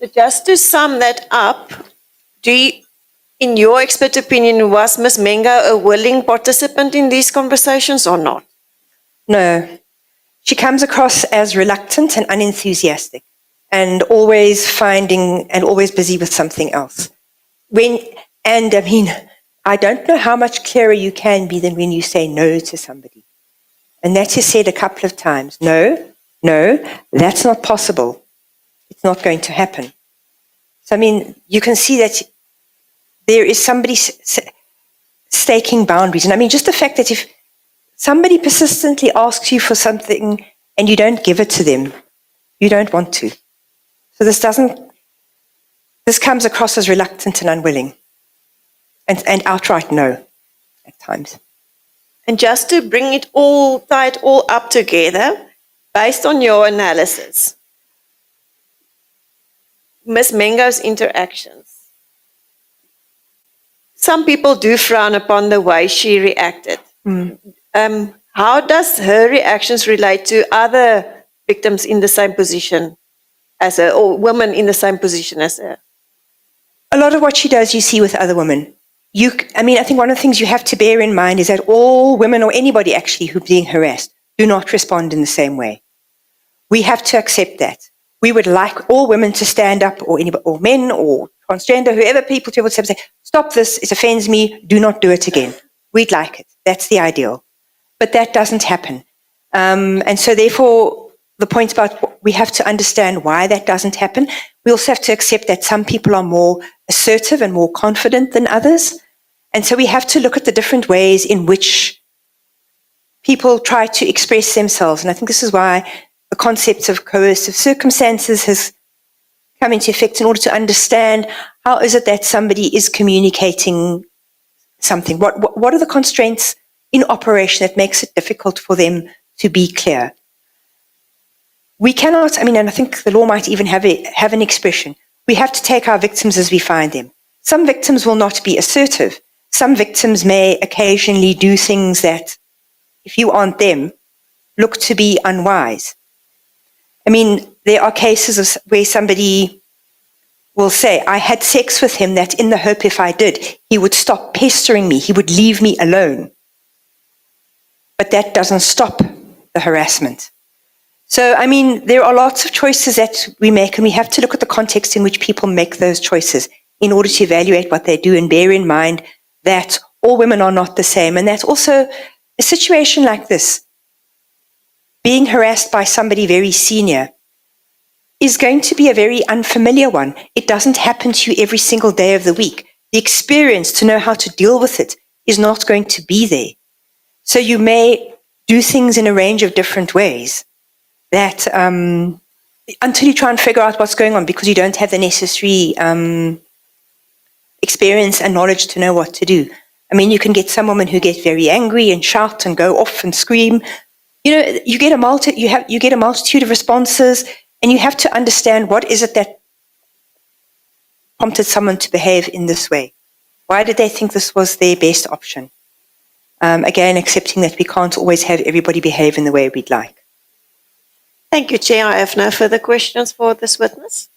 So just to sum that up, in your expert opinion, was Ms. Mengo a willing participant in these conversations or not? No. She comes across as reluctant and unenthusiastic and always always busy with something else. I don't know how much clearer you can be than when you say no to somebody. And that is said a couple of times. No, that's not possible. It's not going to happen. So, you can see that there is somebody staking boundaries. And just the fact that if somebody persistently asks you for something and you don't give it to them, you don't want to. So this comes across as reluctant and unwilling and outright no at times. And just to tie it all up together, based on your analysis, Ms. Mengo's interactions, some people do frown upon the way she reacted. How does her reactions relate to other victims in the same position as her, or women in the same position as her? A lot of what she does you see with other women. I think one of the things you have to bear in mind is that all women, or anybody actually who's being harassed, do not respond in the same way. We have to accept that. We would like all women to stand up, or men, or transgender, whoever people to say, stop this, it offends me, do not do it again. We'd like it. That's the ideal. But that doesn't happen. And so therefore, the point about we have to understand why that doesn't happen. We also have to accept that some people are more assertive and more confident than others. And so we have to look at the different ways in which people try to express themselves. And I think this is why the concept of coercive circumstances has come into effect, in order to understand how is it that somebody is communicating something. What are the constraints in operation that makes it difficult for them to be clear? We cannot, and I think the law might even have an expression. We have to take our victims as we find them. Some victims will not be assertive. Some victims may occasionally do things that, if you aren't them, look to be unwise. There are cases where somebody will say, I had sex with him that in the hope if I did, he would stop pestering me, he would leave me alone. But that doesn't stop the harassment. So, there are lots of choices that we make, and we have to look at the context in which people make those choices in order to evaluate what they do, and bear in mind that all women are not the same. And that also, a situation like this, being harassed by somebody very senior, is going to be a very unfamiliar one. It doesn't happen to you every single day of the week. The experience to know how to deal with it is not going to be there. So you may do things in a range of different ways that until you try and figure out what's going on, because you don't have the necessary experience and knowledge to know what to do. You can get some women who get very angry and shout and go off and scream. You get a multitude of responses, and you have to understand what is it that prompted someone to behave in this way. Why did they think this was their best option? Again, accepting that we can't always have everybody behave in the way we'd like. Thank you, Chair. I have no further questions for this witness.